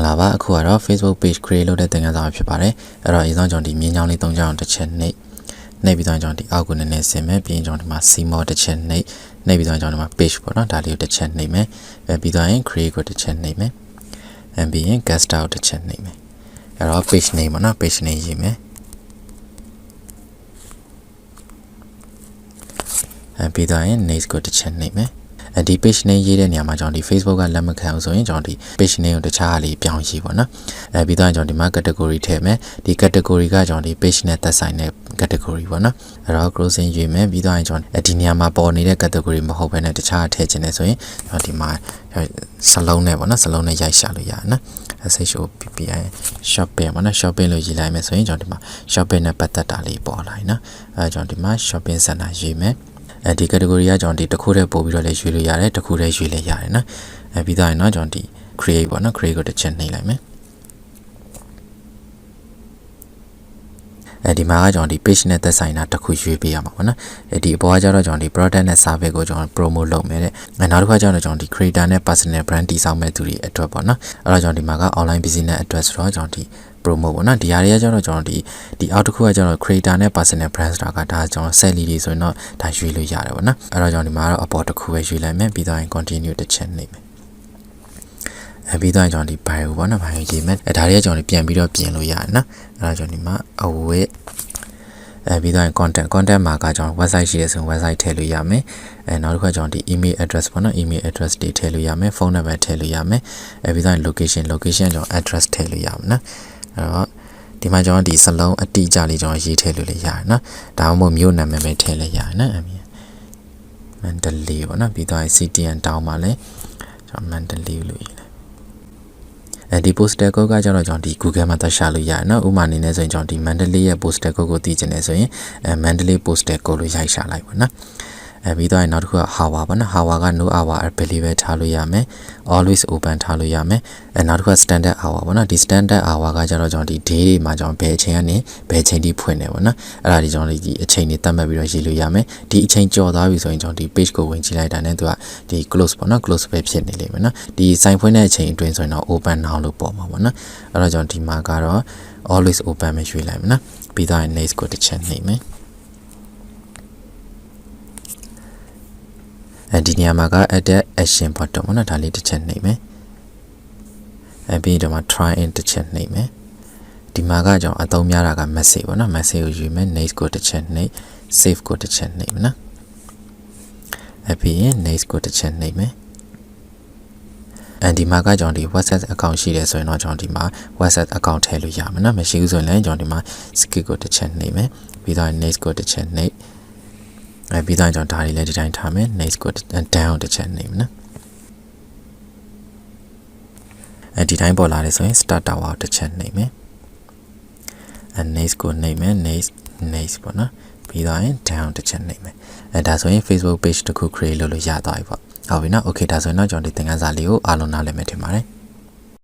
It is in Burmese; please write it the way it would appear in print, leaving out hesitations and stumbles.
လာပါအခုကတော့ Facebook page create လုပ်တဲ့သင်ခန်းစာဖြစ်ပါတယ်အဲ့တော့အရင်ဆုံးကျွန်တော်ဒီမြင်းချောင်းလေး၃ချောင်းတစ်ချက်နှိပ်ပြီးတော့ကျွန်တော်ဒီအောက်ကိုနည်းနည်းဆင်မယ်ပြီးရင်ကျွန်တော်ဒီမှာ CMO တစ်ချက်နှိပ်ပြီးတော့ကျွန်တော်ဒီမှာ page ပေါ့နော်ဒါလေးကိုတစ်ချက်နှိပ်မယ်ပြီးတော့ရင် create ကိုတစ်ချက်နှိပ်မယ်ပြီးရင် guest out တစ်ချက်နှိပ်မယ်အဲ့တော့ page name ပေါ့နော် page name ရေးမယ်ပြီးတော့ရင် next ကိုတစ်ချက်နှိပ်မယ်ဒီ page name ရေးတဲ့နေရာမှာကျွန်တော်ဒီ Facebook ကလက်မခံအောင်ဆိုရင်ကျွန်တော်ဒီ page name ကိုတခြားဟာလေးပြောင်းရေးပေါ့နော်ပြီးတော့ကျွန်တော်ဒီမှာ category ထည့်မယ်ဒီ category ကကျွန်တော်ဒီ page နဲ့သက်ဆိုင်တဲ့ category ပေါ့နော်အဲ့တော့ closing ရေးမယ်ပြီးတော့ကျွန်တော်ဒီနေရာမှာပေါ်နေတဲ့ category မဟုတ်ဘဲနဲ့တခြားထည့်ခြင်းနဲ့ဆိုရင်ကျွန်တော်ဒီမှာစလုံးနဲ့ပေါ့နော်စလုံးနဲ့ရိုက်ရှာလို့ရတယ်နော် SHOPPI shopping ပေါ့နော် shopping လို့ရေးလိုက်မယ်ဆိုရင်ကျွန်တော်ဒီမှာ shopping နဲ့ပတ်သက်တာလေးပေါ်လာနော်ကျွန်တော်ဒီမှာ shopping center ရေးမယ်ဒီ category ကကျွန်တော်ဒီတစ်ခုတည်းပို့ပြီးတော့လည်းရွေးလို့ရတယ်တစ်ခုတည်းရွေးလည်းရတယ်နော်ပြီးတော့ရင်တော့ကျွန်တော်ဒီ create ပေါ့နော် create ကိုတစ်ချက်နှိပ်လိုက်မယ်ဒီမှာကကျွန်တော်ဒီ page နဲ့သက်ဆိုင်တာတစ်ခုရွေးပေးရမှာပေါ့နော်ဒီအပေါ်ကကျတော့ကျွန်တော်ဒီ product နဲ့ service ကိုကျွန်တော် promote လုပ်မယ်တဲ့နောက်တစ်ခါကျတော့ကျွန်တော်ဒီ creator နဲ့ personal brand တည်ဆောက်မဲ့သူတွေအတွက်ပေါ့နော်အဲ့တော့ကျွန်တော်ဒီမှာက online business အတွက်ဆိုတော့ကျွန်တော်ဒီ promote ပေါ့နော်ဒီဟာတွေကကျတော့ကျွန်တော်ဒီအောက်တစ်ခုကကျတော့ creator နဲ့ personal brand ဆိုတာကဒါကျွန်တော် sell လေးတွေဆိုရင်တော့ဒါရွေးလို့ရတယ်ပေါ့နော်အဲ့တော့ကျွန်တော်ဒီမှာကတော့အပေါ်တစ်ခုပဲရွေးလိုက်မယ်ပြီးတော့ရင် continue တစ်ချက်နှိပ်မယ်ပြီးတော့ကျွန်တော်ဒီ bio ပေါ့နော် bio ရေးမယ်ဒါတွေကကျွန်တော်ပြန်ပြီးတော့ပြင်လို့ရတယ်နော်အဲ့တော့ကျွန်တော်ဒီမှာ awaitပြီးတော့ content မှာကကျွန်တော် website ရှိတယ်ဆိုရင် website ထည့်လို့ရမယ်နောက်တစ်ခါကျွန်တော်ဒီ email address ပေါ့နော် email address တွေထည့်လို့ရမယ်ဖုန်းနံပါတ်ထည့်လို့ရမယ်ပြီးတော့ location ကျွန်တော် address ထည့်လို့ရမယ်နော်အဲ့တော့ဒီမှာကျွန်တော်ဒီစလုံးအတိအကျလေးကျွန်တော်ရေးထည့်လို့လည်းရတယ်နော်ဒါမှမဟုတ်မြို့နာမည်ပဲထည့်လို့ရတယ်နော်အမြင် Mandalay ပေါ့နော်ပြီးတော့ CTN တောင်းပါလဲကျွန်တော် Mandalay လို့ရေးလိုက်ဒီ poster code ကကျွန်တော်ဒီ Google မှာတက်ရှာလို့ရတယ်နော်ဥပမာအနေနဲ့ဆိုရင်ကျွန်တော်ဒီ Mandalay ရဲ့ poster code ကိုသိချင်တယ်ဆိုရင်Mandalay poster code လို့ရိုက်ရှာလိုက်ပါနော်ပြီးတော့နောက်တစ်ခုက hour ပေါ့နော် hour က no hour available ထားလို့ရမယ် always open ထားလို့ရမယ်နောက်တစ်ခုက standard hour ပေါ့နော်ဒီ standard hour ကကျတော့ကျွန်တော်ဒီ day တွေမှာကျွန်တော်ဘယ်အချိန်ကနေဘယ်အချိန်ထိဖွင့်နေပေါ့နော်အဲ့ဒါဒီကျွန်တော်ဒီအချိန်တွေသတ်မှတ်ပြီးတော့ရေးလို့ရမယ်ဒီအချိန်ကျော်သွားပြီဆိုရင်ကျွန်တော်ဒီ page ကိုဝင်ကြည့်လိုက်တာနဲ့သူကဒီ close ပေါ့နော် close ပဲဖြစ်နေလိမ့်မယ်နော်ဒီ sign ဖွင့်တဲ့အချိန်အတွင်းဆိုရင်တော့ open now လို့ပေါ်မှာပေါ့နော်အဲ့တော့ကျွန်တော်ဒီမှာကတော့ always open ပဲရွေးလိုက်မယ်နော်ပြီးတော့ next ကိုတစ်ချက်နှိပ်မယ်ဒီနေရာမှာက add action button ပေါ့နော်ဒါလေးတစ်ချက်နှိပ်မယ်ပြီးတော့မှ try in တစ်ချက်နှိပ်မယ်ဒီမှာကကျွန်တော်အသုံးများတာက message ပေါ့နော် message ကိုယူမယ် next ကိုတစ်ချက်နှိပ် save ကိုတစ်ချက်နှိပ်မယ်နော်ပြီးရင် next ကိုတစ်ချက်နှိပ်မယ်ဒီမှာကကျွန်တော်ဒီ WhatsApp account ရှိတယ်ဆိုရင်တော့ကျွန်တော်ဒီမှာ WhatsApp account ထည့်လို့ရမယ်နော်မရှိဘူးဆိုရင်လည်းကျွန်တော်ဒီမှာ skip ကိုတစ်ချက်နှိပ်မယ်ပြီးတော့ next ကိုတစ်ချက်နှိပ်ပြီးတော့ကျွန်တော်ဒါလေးလည်းဒီတိုင်းထားမယ် next ကို down တစ်ချက်နှိပ်မယ်နော်ဒီတိုင်းပေါ်လာတယ်ဆိုရင် start tower တစ်ချက်နှိပ်မယ်next ကိုနှိပ်မယ် next ပေါ့နော်ပြီးတော့ရင် down တစ်ချက်နှိပ်မယ်ဒါဆိုရင် Facebook page တစ်ခု create လုပ်လို့ရသွားပြီပေါ့ဟုတ်ပြီနော် okay ဒါဆိုရင်တော့ကျွန်တော်ဒီသင်ခန်းစာလေးကိုအားလုံးနားလည်မယ်ထင်ပါတယ်